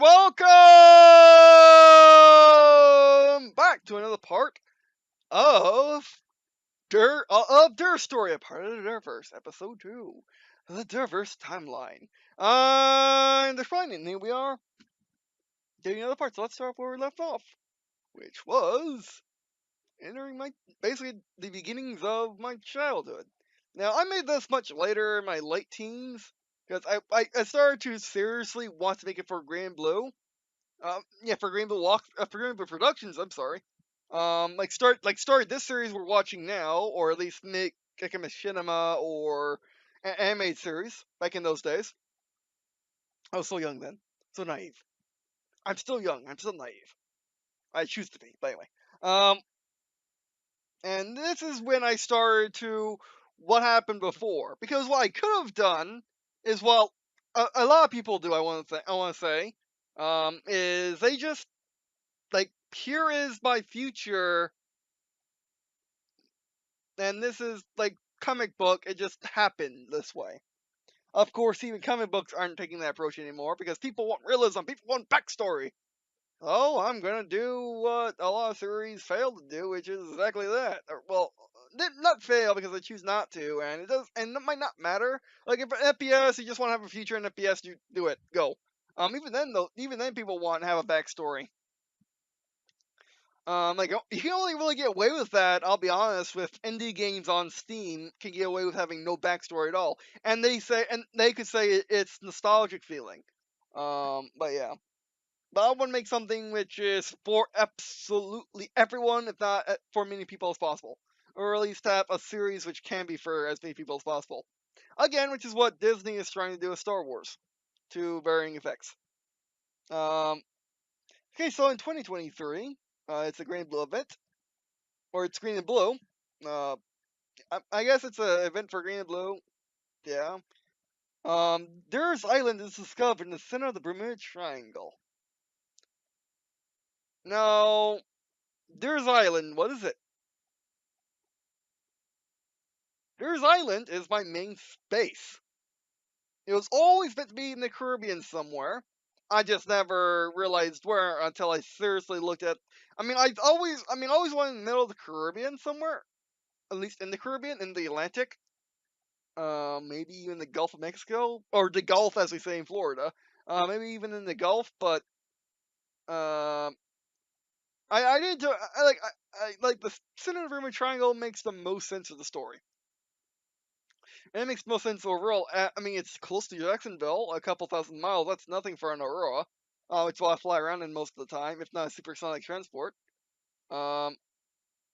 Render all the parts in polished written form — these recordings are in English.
welcome back to another part of Der Story, a part of the Derverse, episode 2, the Derverse timeline. And they're fine, and here we are, doing another part. So let's start where we left off, which was entering basically the beginnings of my childhood. Now, I made this much later in my late teens because I started to seriously want to make it for Green&Blue. For Green&Blue Productions. I'm sorry. Start this series we're watching now, or at least make like a machinima or an animated series. Back in those days, I was so young then, so naive. I'm still young. I'm still naive. I choose to be, but anyway. Um, and this is when I started to what happened before, because what I could have done is what a lot of people do. I want to say, is they just like, here is my future, and this is like comic book. It just happened this way. Of course, even comic books aren't taking that approach anymore because people want realism. People want backstory. Oh, I'm gonna do what a lot of series fail to do, which is exactly that. Well, not fail because I choose not to, and it does, and it might not matter. Like if an FPS, you just want to have a future in FPS, you do it. Go. Even then, people want to have a backstory. You can only really get away with that, I'll be honest, with indie games on Steam can get away with having no backstory at all. And they could say it's nostalgic feeling. But yeah. But I want to make something which is for absolutely everyone, if not for many people as possible. Or at least have a series which can be for as many people as possible. Again, which is what Disney is trying to do with Star Wars, to varying effects. Okay, so in 2023, it's a Green&Blue event, or it's Green&Blue. Uh, I guess it's an event for Green&Blue. Yeah. Derverse Island is discovered in the center of the Bermuda Triangle. Now, Derverse Island, what is it? Derverse Island is my main space. It was always meant to be in the Caribbean somewhere. I just never realized where until I seriously looked at. I always wanted in the middle of the Caribbean somewhere, at least in the Caribbean, in the Atlantic. Maybe even the Gulf of Mexico, or the Gulf as we say in Florida. Maybe even in the Gulf, but I didn't do. I like the center of the Bermuda Triangle makes the most sense of the story, and it makes most sense overall. It's close to Jacksonville, a couple thousand miles. That's nothing for an Aurora, which I fly around in most of the time, if not a supersonic transport. Um,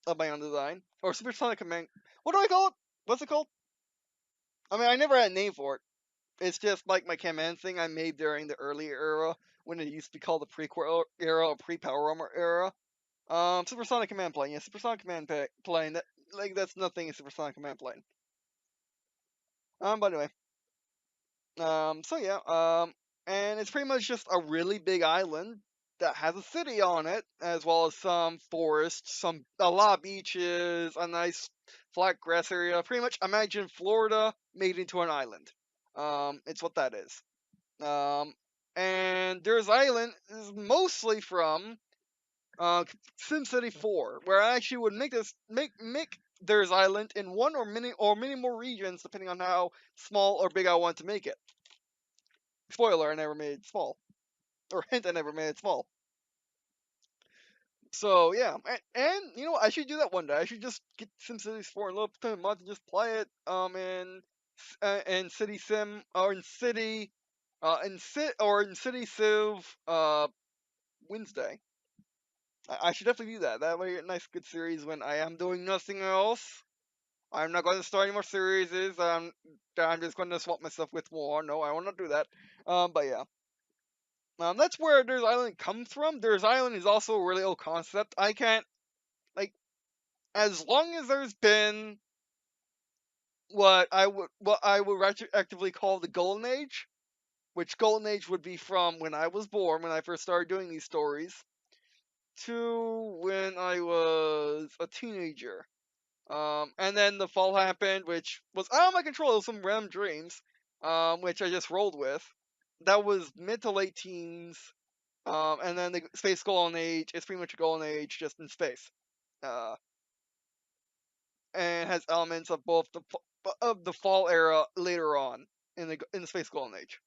of my own design, or supersonic command. What do I call it? What's it called? I never had a name for it. It's just like my command thing I made during the early era when it used to be called the Prequel era or pre-Power Armor era. Supersonic command plane. Yeah, supersonic command plane. That's nothing in supersonic command plane. By the way. So yeah. And it's pretty much just a really big island that has a city on it, as well as some forests, a lot of beaches, a nice flat grass area. Pretty much imagine Florida made into an island. It's what that is. And Derverse Island is mostly from SimCity 4, where I actually would make Derverse Island in one or many more regions, depending on how small or big I want to make it. Spoiler: I never made it small, or hint: I never made it small. So yeah, and you know, I should do that one day. I should just get SimCity 4 and load up to mod and just play it in City Sim, or in City in City Civ Wednesday. I should definitely do that. That way, a nice good series when I am doing nothing else. I'm not going to start any more series. I'm just going to swap myself with more. No, I will not do that. But yeah. That's where Derverse Island comes from. Derverse Island is also a really old concept. I can't, like, as long as there's been what I would retroactively call the Golden Age, which Golden Age would be from when I was born, when I first started doing these stories, to when I was a teenager. And then the fall happened, which was out of my control. It was some random dreams, which I just rolled with. That was mid to late teens. And then the Space Golden Age is pretty much a Golden Age just in space. And has elements of both the Fall era later on in the Space Golden Age.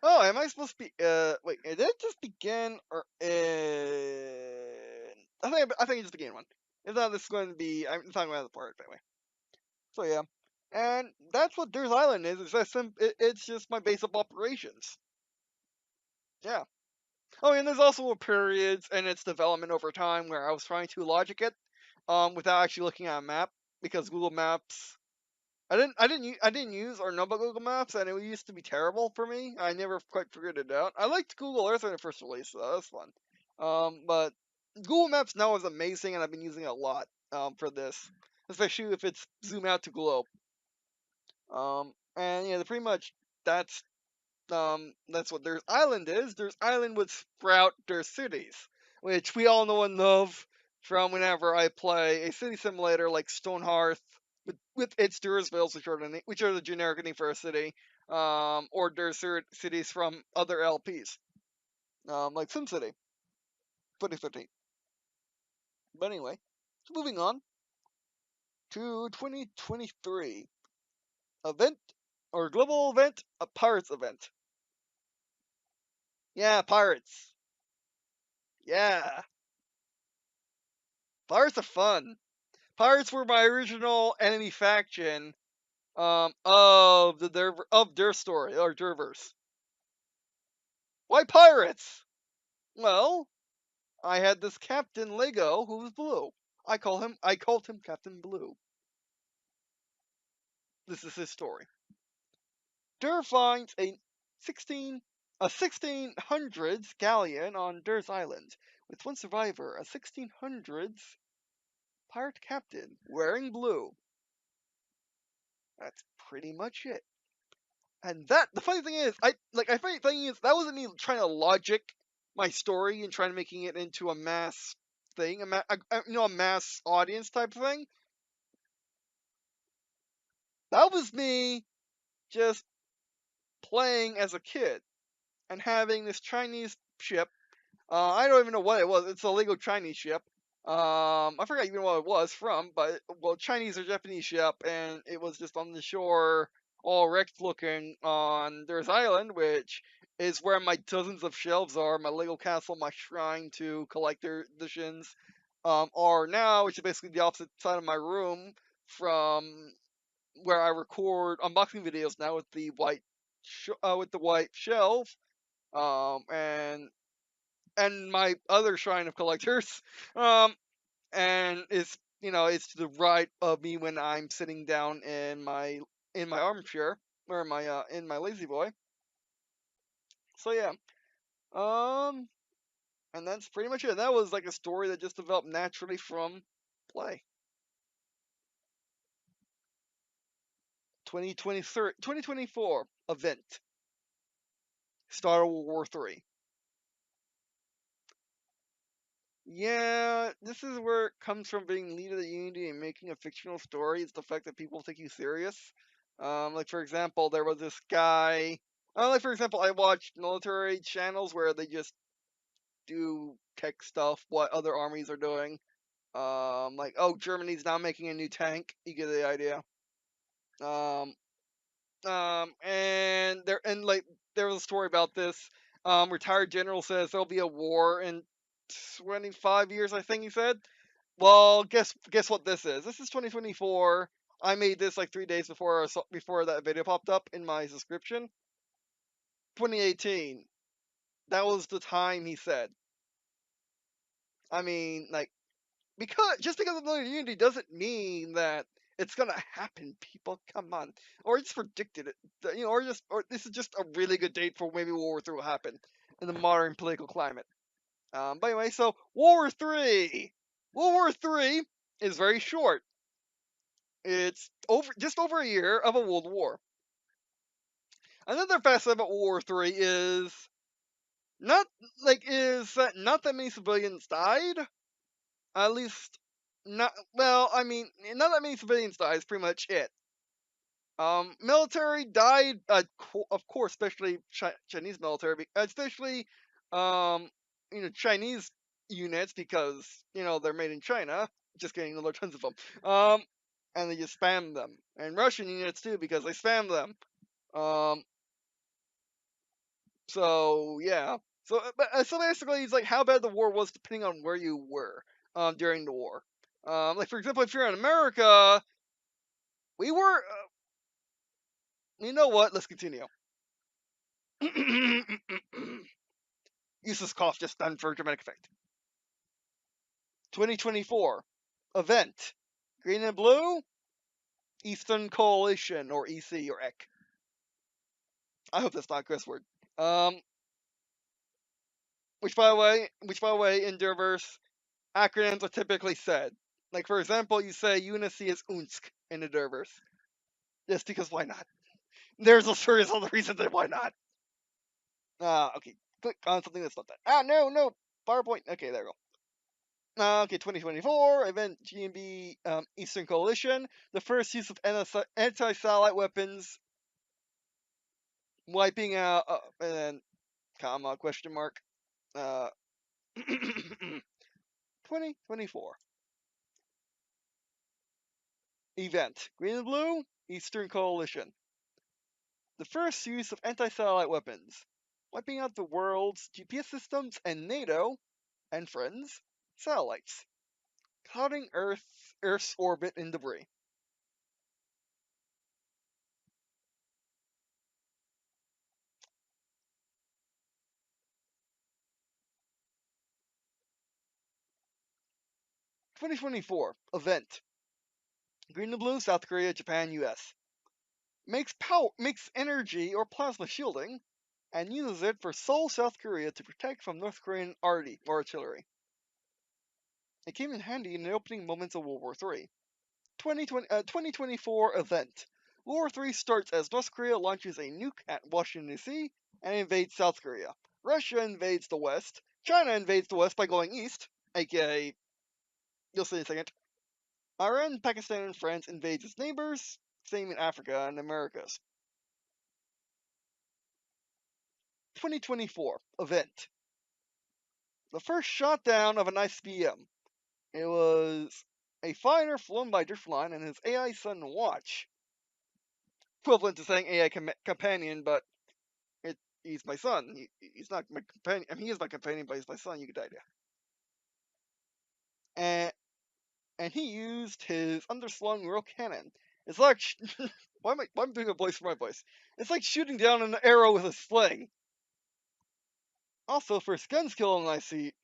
Oh, am I supposed to be? Wait, did it just begin or I think it just began one. If not, this is going to be. I'm talking about the part anyway. So yeah, and that's what Deers Island is. It's just my base of operations. Yeah. Oh, and there's also periods and its development over time where I was trying to logic it, without actually looking at a map because Google Maps. I didn't use or know about Google Maps, and it used to be terrible for me. I never quite figured it out. I liked Google Earth when it first released, so that was fun. But Google Maps now is amazing, and I've been using it a lot for this, especially if it's zoom out to globe. And yeah, pretty much that's that's what There's Island is. There's Island would sprout their cities, which we all know and love from whenever I play a city simulator like Stonehearth with its Dursvilles, which are the generic name for a city, or there's cities from other LPs, like SimCity 2013. But anyway, so moving on to 2023 event or global event, a pirates event. Yeah, pirates. Yeah, pirates are fun. Pirates were my original enemy faction of their story or Derverse. Why pirates? Well, I had this Captain Lego who was blue. I called him Captain Blue. This is his story. Der finds a 1600s galleon on Der's Island with one survivor, a 1600s pirate captain wearing blue. That's pretty much it. And the funny thing is, funny thing is that wasn't me trying to logic my story and trying to making it into a mass thing, a mass audience type of thing. That was me just playing as a kid and having this Chinese ship. I don't even know what it was. It's a Lego Chinese ship. I forgot even what it was from, but well, Chinese or Japanese ship, and it was just on the shore, all wrecked looking on There's Island, which is where my dozens of shelves are. My Lego castle, my shrine to collect their editions, are now, which is basically the opposite side of my room from where I record unboxing videos now with the white shelf, um, and and my other shrine of collectors, and it's to the right of me when I'm sitting down in my armchair or in my lazy boy. So yeah, um, and that's pretty much it. That was like a story that just developed naturally from play. 2024 event. Star World War 3. Yeah, this is where it comes from being leader of the Unity and making a fictional story. It's the fact that people take you serious. Like for example, there was this guy. Like for example, I watched military channels where they just do tech stuff, what other armies are doing. Like oh, Germany's now making a new tank. You get the idea. Um, and like there was a story about this. Retired general says there'll be a war in 25 years, I think he said. Well, guess what this is? This is 2024. I made this like 3 days before that video popped up in my subscription. 2018. That was the time he said. I mean, like because of the Unity doesn't mean that it's gonna happen. People, come on, or it's predicted it. Or this is just a really good date for maybe World War III will happen in the modern political climate. But anyway, so World War III. World War III is very short. It's just over a year of a world war. Another facet about World War III is not that many civilians died. At least not well. I mean, not that many civilians died is pretty much it. Military died, of course, especially Chinese military, especially, Chinese units because, they're made in China. Just kidding, there are tons of them. And they just spam them. And Russian units too because they spam them. So yeah. So basically, it's like how bad the war was depending on where you were, during the war. Like for example, if you're in America, we were. You know what? Let's continue. Useless cough just done for dramatic effect. 2024 event. Green and Blue Eastern Coalition or EC or EC. I hope that's not a curse word. Which by the way, in Derverse, acronyms are typically said. Like for example, you say Unity is UNSK in the Derverse. Just because why not? There's a serious other reason that why not. Okay. Click on something that's not that. No. PowerPoint. Okay, there we go. Okay, 2024 event GMB Eastern Coalition. The first use of anti-satellite weapons, wiping out, and then comma question mark. 2024 event Green and Blue Eastern Coalition. The first use of anti-satellite weapons, wiping out the world's GPS systems and NATO and friends satellites, clouding Earth's orbit in debris. (2024) event Green and Blue South Korea Japan US. Makes energy or plasma shielding and uses it for Seoul, South Korea to protect from North Korean artillery. It came in handy in the opening moments of World War III. 2024 event. World War III starts as North Korea launches a nuke at Washington, D.C. and invades South Korea. Russia invades the West. China invades the West by going east, aka, you'll see in a second. Iran, Pakistan, and France invades its neighbors, same in Africa and Americas. 2024 event. The first shot down of an ICBM. It was a fighter flown by Driftline and his AI son Watch. Equivalent to saying AI companion, but he's my son. He's not my companion. I mean, he is my companion, but he's my son. You get the idea. And he used his underslung royal cannon. It's like why am I doing a voice for my voice? It's like shooting down an arrow with a sling. Also, first gun skill on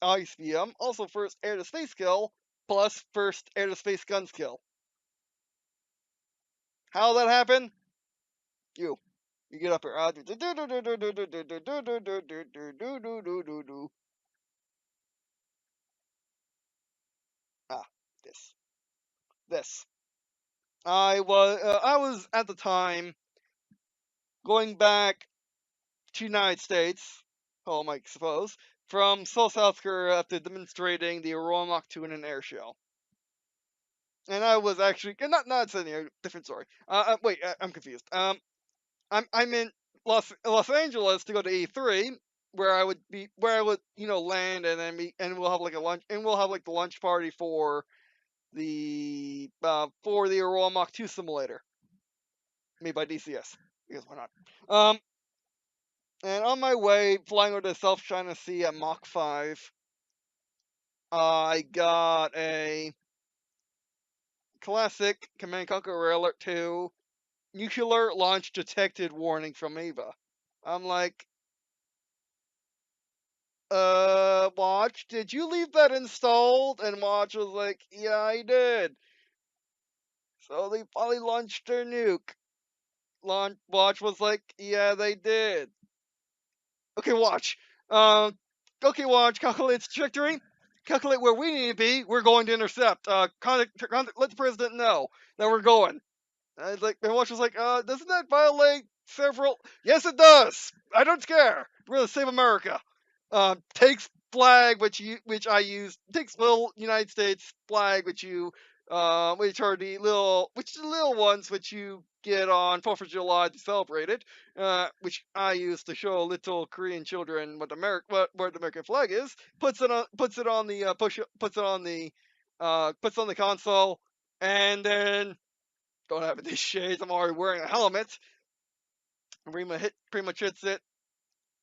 ICBM. Also, first air to space skill plus first air to space gun skill. How that happen? You get up here. This. I was at the time going back to United States, home I suppose, from Seoul, South Korea after demonstrating the Aurora Mach 2 in an air show. And I was actually not saying a different story. Wait, I'm confused. I'm in Los Angeles to go to E3, where I would land and then we'll have like a lunch and we'll have like the lunch party for the Aurora Mach 2 simulator made by DCS. Because why not? And on my way, flying over the South China Sea at Mach 5, I got a classic Command Conquer Alert 2 nuclear launch detected warning from Eva. I'm like, Watch, did you leave that installed? And Watch was like, yeah, I did. So they probably launched their nuke. Watch was like, yeah, they did. Okay, Watch. Watch, calculate its trajectory. Calculate where we need to be. We're going to intercept. Let the president know that we're going. And Watch was like, doesn't that violate several? Yes, it does. I don't care. We're gonna save America. Takes flag, which I use. Takes little United States flag, which you which are the little ones which you get on 4th of July to celebrate it, which I use to show little Korean children what where the American flag is. Puts it on the puts on the console, and then don't have any shades. I'm already wearing a helmet. Pretty much hits it.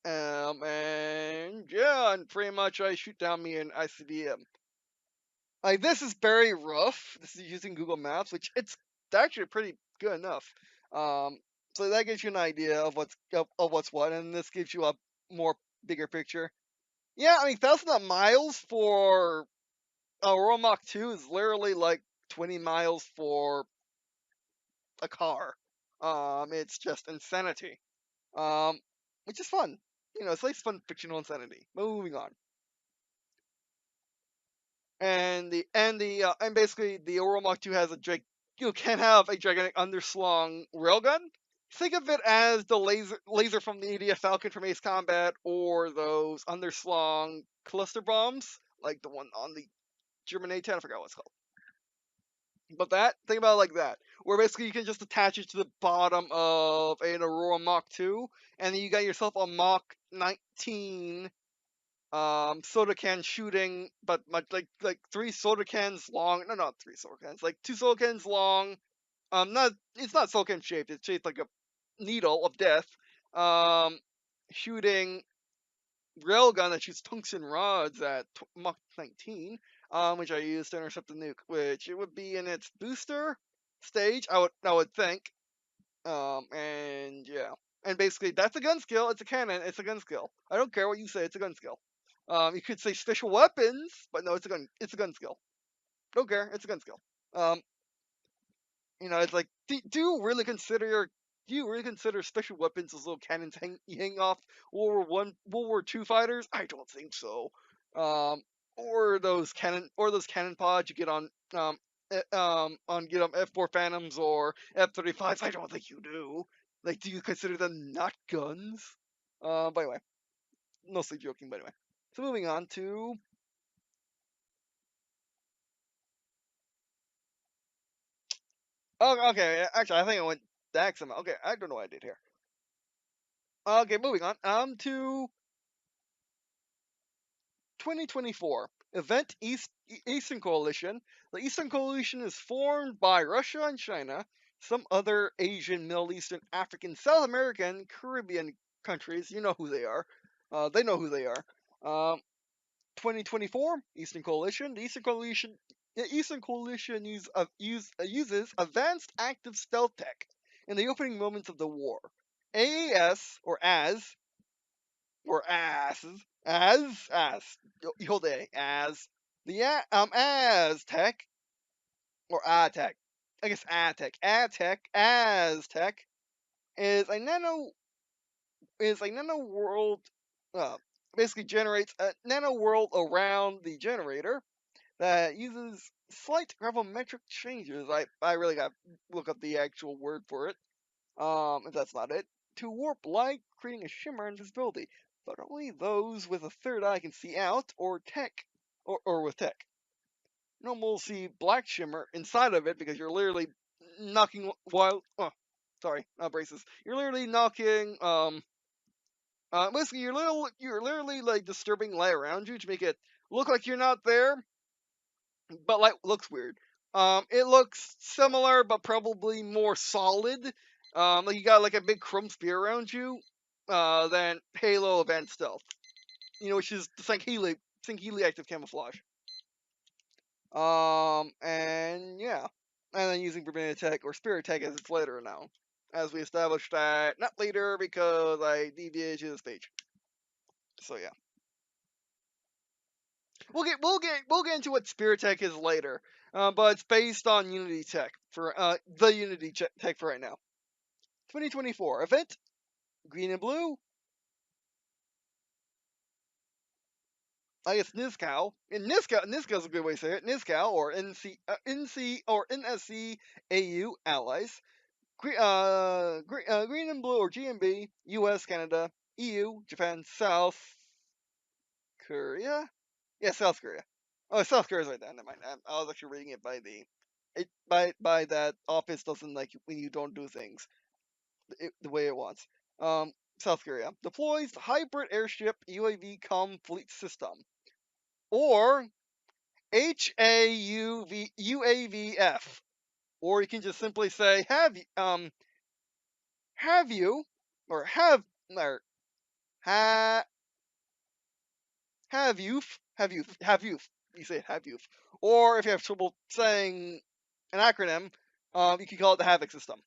And yeah, and pretty much I shoot down me an ICBM. Like this is very rough. This is using Google Maps, which it's actually pretty good enough. Um, so that gives you an idea of what's what, and this gives you a more bigger picture. Yeah, I mean, thousands of miles for a Royal Mach 2 is literally like 20 miles for a car. It's just insanity. Um, which is fun. You know, it's like fun fictional insanity. Moving on. And basically the Royal Mach 2 has you can have a gigantic underslung railgun. Think of it as the laser from the idiot Falcon from Ace Combat, or those underslung cluster bombs, like the one on the German A-10. I forgot what it's called. But think about it like that, where basically you can just attach it to the bottom of an Aurora Mach 2, and then you got yourself a Mach 19 soda can shooting, but much like 3 soda cans long. No, not 3 soda cans, like 2 soda cans long. Not It's not soda can shaped. It's shaped like a needle of death. Um, Shooting railgun that shoots tungsten rods at Mach 19. Which I use to intercept the nuke, which it would be in its booster stage. I would think. And yeah. And basically, that's a gun skill. It's a cannon. It's a gun skill. I don't care what you say. It's a gun skill. You could say special weapons, but no, it's a gun. It's a gun skill. Don't care. It's a gun skill. Um, it's like, do you really consider special weapons as little cannons hanging off World War II fighters? I don't think so. Um, or those cannon pods you get on get on F4 Phantoms or F-35s. I don't think you do. Like, do you consider them not guns? By the way, mostly joking. By the way, so moving on to. Oh, okay. Actually, I think I went the X amount. Okay, I don't know what I did here. Okay, moving on. To 2024 event Eastern Coalition. The Eastern Coalition is formed by Russia and China, some other Asian, Middle Eastern, African, South American, Caribbean countries. You know who they are. They know who they are. 2024 Eastern Coalition. The Eastern Coalition uses advanced active stealth tech in the opening moments of the war. AAS, or you hold A, as the Aztec, or Aztec, I guess Aztec is a nano world. Uh, Basically generates a nano world around the generator that uses slight gravimetric changes. I really got to look up the actual word for it. If that's not it, to warp light, creating a shimmer and visibility. But only those with a third eye can see out, or with tech. Normal will see black shimmer inside of it because you're literally knocking while. Oh, sorry, not braces. You're literally knocking. Basically, you're literally like disturbing light around you to make it look like you're not there, but light looks weird. It looks similar, but probably more solid. Like you got like a big chrome sphere around you, than Halo Advanced Stealth. Which is the Healy active camouflage. And yeah, and then using Forbidden Tech or Spirit Tech as it's later now, as we established that not later because I deviated to this page. So yeah, we'll get into what Spirit Tech is later. But it's based on Unity Tech for the Unity Tech for right now. 2024 event, Green and Blue. I guess NISCAL. And NISCAL's a good way to say it. NISCAL or NC or NSC AU allies. Green and Blue or GMB, US, Canada, EU, Japan, South Korea. Yeah, South Korea. Oh, South Korea's right there. Never mind. I was actually reading it by the by that office doesn't like when you don't do things the way it wants. South Korea deploys hybrid airship UAV fleet system, or UAVF, or you can just simply say have you or ha, have you. You say have you, or if you have trouble saying an acronym, you can call it the Havoc system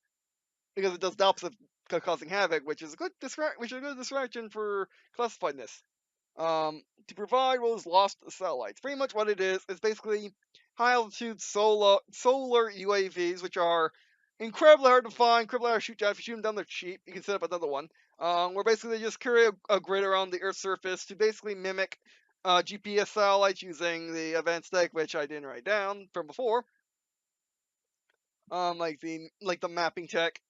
because it does the opposite of causing havoc, which is a good distraction for classifiedness. To provide what was lost to the satellites. Pretty much what it is basically high altitude solar UAVs, which are incredibly hard to find, incredibly hard to shoot down. If you shoot them down, they're cheap. You can set up another one. Where basically they just carry a grid around the Earth's surface to basically mimic GPS satellites using the advanced tech, which I didn't write down from before. Like the mapping tech,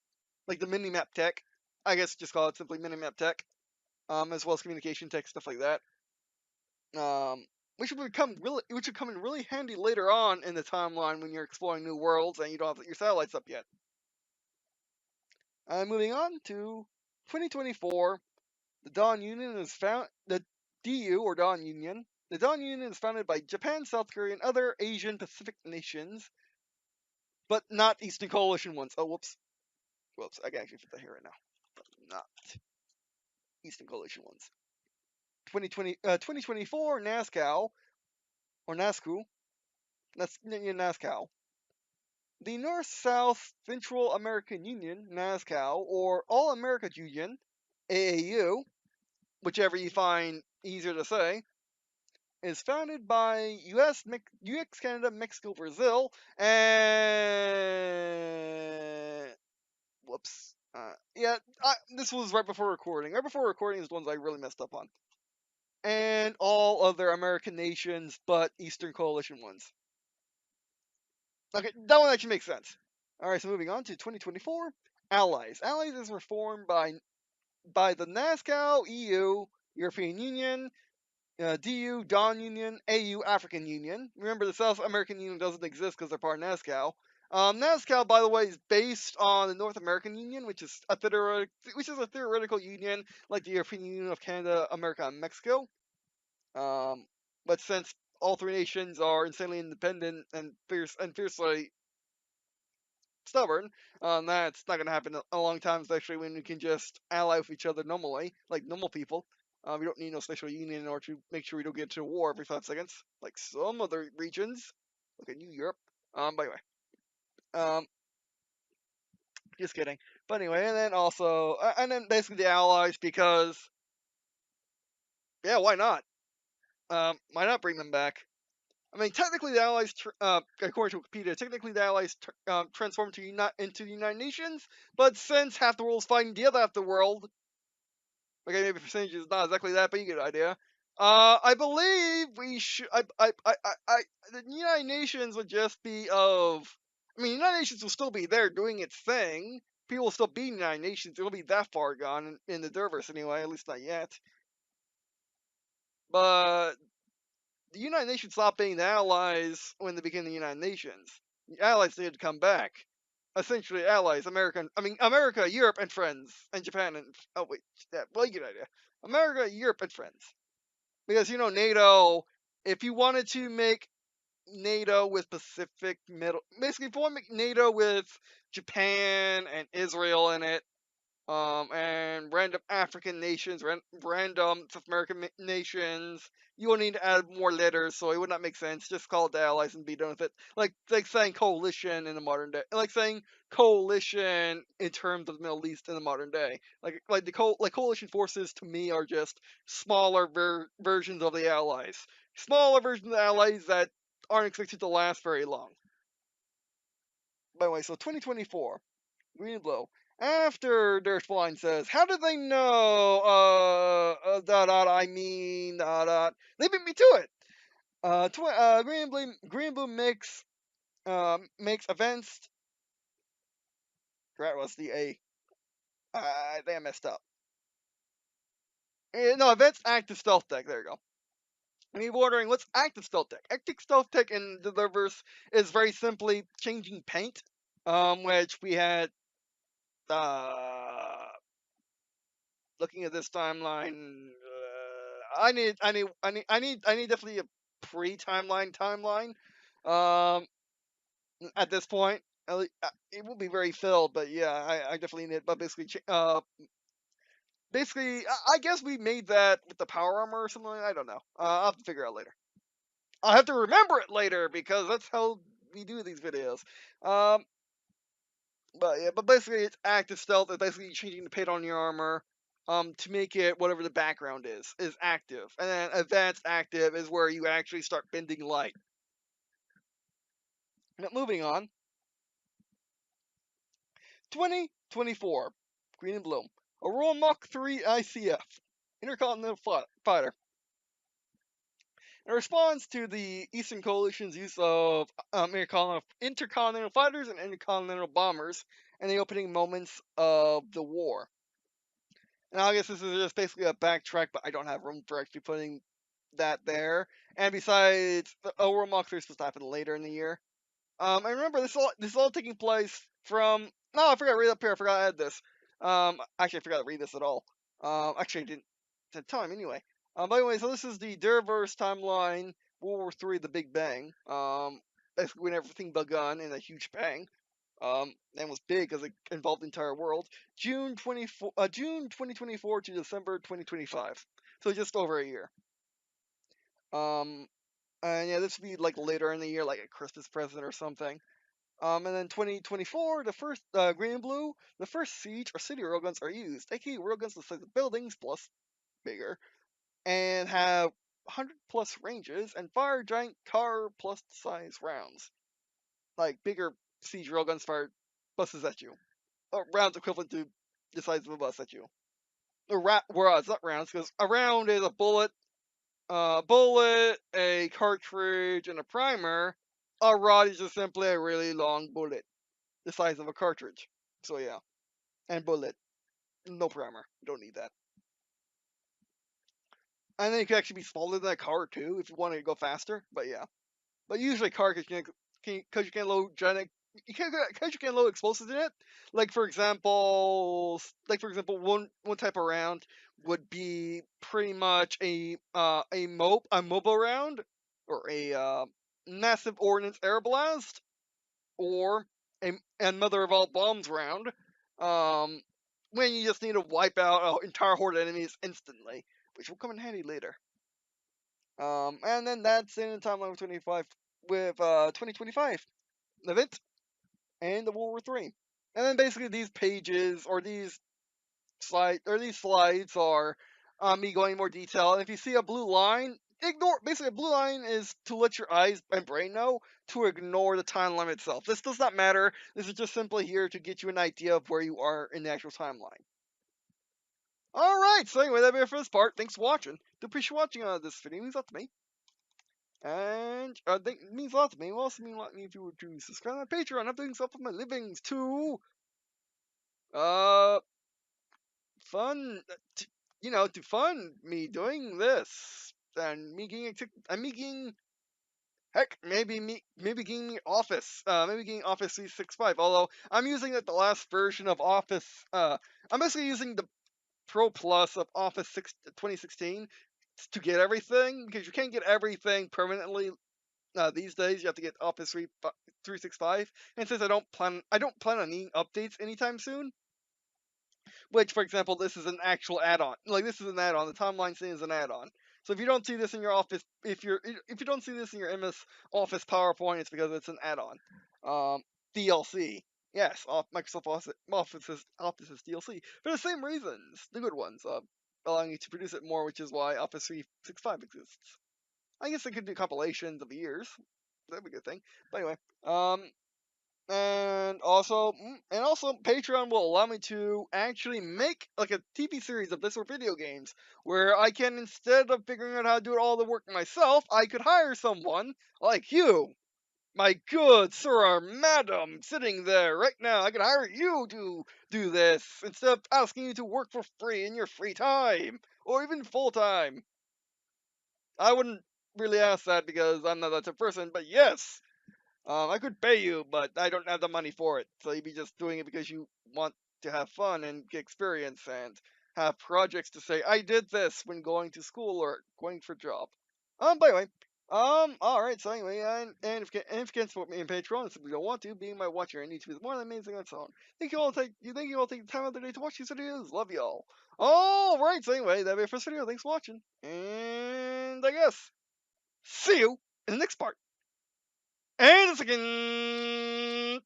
like the mini map tech. I guess just call it simply mini map tech. As well as communication tech, stuff like that. Which would come in really handy later on in the timeline when you're exploring new worlds and you don't have your satellites up yet. Moving on to 2024, the Dawn Union is found. The DU or Dawn Union. The Dawn Union is founded by Japan, South Korea, and other Asian Pacific nations, but not Eastern Coalition ones. Oh, whoops. I can actually fit that here right now, but not Eastern Coalition ones. 2024 NASCAO or NASCU. That's NASCAO. The North-South Central American Union, NASCAO, or All America Union, AAU, whichever you find easier to say, is founded by US, Canada, Mexico, Brazil, and whoops. This was right before recording. Right before recording is the ones I really messed up on. And all other American nations, but Eastern Coalition ones. Okay, that one actually makes sense. Alright, so moving on to 2024, Allies. Allies is reformed by the NASCAO, EU, European Union, DU, Dawn Union, AU, African Union. Remember, the South American Union doesn't exist because they're part of NASCAO. NASCAO, by the way, is based on the North American Union, which is a theoretical union like the European Union of Canada, America, and Mexico. But since all three nations are insanely independent and fiercely stubborn, that's not going to happen a long time, especially when we can just ally with each other normally, like normal people. We don't need no special union in order to make sure we don't get into a war every 5 seconds, like some other regions, like in New Europe. By the way, just kidding. But anyway, and then basically the allies, because yeah, why not? Why not bring them back? I mean, technically the Allies, according to Wikipedia, transformed into the United Nations, but since half the world's fighting the other half of the world, okay, maybe percentage is not exactly that, but you get the idea. I believe we should. The United Nations would just be of. I mean, the United Nations will still be there doing its thing. People will still be in the United Nations. It won't be that far gone in the Derverse anyway, at least not yet. But the United Nations stopped being the Allies when they became the United Nations. The Allies needed to come back. Essentially, Allies, America, Europe, and friends, and Japan, and oh wait, yeah, well, you get the idea. America, Europe, and friends. Because NATO, if you wanted to make NATO with Pacific Middle, basically, if you want to make NATO with Japan and Israel in it, and random African nations, random South American nations. You will need to add more letters, so it would not make sense. Just call it the Allies and be done with it. Like saying coalition in the modern day, like saying coalition in terms of the Middle East in the modern day. Like coalition forces to me are just smaller versions of the Allies, smaller versions of the Allies that aren't expected to last very long. By the way, so 2024. Green and Blue. After Dirtflying says, "How did they know? They beat me to it." Green and Blue makes events. That was the A. I think I messed up. No, events active stealth deck. There you go. you're wondering, what's active stealth tech? Active stealth tech in the Derverse is very simply changing paint, which we had, looking at this timeline, I need definitely a timeline. Um, at this point, it will be very filled, but yeah, I definitely need. But basically, I guess we made that with the power armor or something. I don't know. I'll have to figure out later. I'll have to remember it later because that's how we do these videos. Um, but yeah, but basically it's active stealth. It's basically changing the paint on your armor, to make it whatever the background is active, and then advanced active is where you actually start bending light. Now, moving on, 2024, Green and Blue, Aurora Mach 3 ICF, Intercontinental Fighter. In response to the Eastern Coalition's use of intercontinental fighters and intercontinental bombers in the opening moments of the war. Now, I guess this is just basically a backtrack, but I don't have room for actually putting that there. And besides, the Aurora Mach 3 is supposed to happen later in the year. I remember this is all taking place from. No, I forgot to read up here. I forgot to add this. Actually, I forgot to read this at all. Actually, I didn't at the time anyway. By the way, so this is the Derverse timeline, World War III, the Big Bang. Basically when everything begun in a huge bang. And was big because it involved the entire world. June 2024 to December 2025. So just over a year. And yeah, this would be like later in the year, like a Christmas present or something. And then 2024, the first Green and Blue, the first siege or city railguns are used. aka railguns the size of buildings plus bigger, and have 100 plus ranges and fire giant car plus size rounds. Like bigger siege railguns fire buses at you, or rounds equivalent to the size of a bus at you. Or whereas not rounds, because a round is a bullet, a cartridge, and a primer. A rod is just simply a really long bullet, the size of a cartridge. So yeah, and bullet, no primer. You don't need that. And then it can actually be smaller than a car too, if you want to go faster. But yeah, but usually car because you can load because you can load explosives in it. One type of round would be pretty much a mobile round, or a massive ordnance air blast, or a mother of all bombs round. Um, when you just need to wipe out an entire horde of enemies instantly, which will come in handy later. And then that's in timeline with 25 with 2025 event and the World War III. And then basically these pages or these slides are me going in more detail. And if you see a blue line, ignore. Basically, a blue line is to let your eyes and brain know to ignore the timeline itself. This does not matter. This is just simply here to get you an idea of where you are in the actual timeline. All right. So anyway, that'll be it for this part. Thanks for watching. Do appreciate watching this video. It means a lot to me. And I think it means a lot to me. It will also mean a lot to me if you were to subscribe to my Patreon. I'm doing stuff with my livings to uh fun, to fund me doing this and me getting heck maybe getting maybe getting Office 365. Although I'm using the last version of Office. I'm basically using the Pro Plus of Office 2016 to get everything, because you can't get everything permanently. These days, you have to get Office 365, and since I don't plan on needing updates anytime soon. Which, for example, this is an actual add-on. Like, this is an add-on. The timeline thing is an add-on. So if you don't see this in your Office, if you don't see this in your MS Office PowerPoint, it's because it's an add-on. DLC. Yes, Microsoft Office is DLC for the same reasons, the good ones, allowing you to produce it more, which is why Office 365 exists. I guess they could do compilations of years. That'd be a good thing. But anyway, and also Patreon will allow me to actually make like a TV series of this, or video games, where I can, instead of figuring out how to do all the work myself, I could hire someone like you, my good sir or madam, sitting there right now. I could hire you to do this instead of asking you to work for free in your free time, or even full time. I wouldn't really ask that because I'm not that type of person, but yes, I could pay you, but I don't have the money for it. So you'd be just doing it because you want to have fun and get experience and have projects to say, I did this when going to school or going for a job. By the way, alright, so anyway, and if you can support me in Patreon, if you don't want to, being my watcher on YouTube is more than amazing on its own. Thank you all take the time out of the day to watch these videos. Love y'all. Alright, so anyway, that'll be our first video. Thanks for watching. And I guess, see you in the next part. And a second.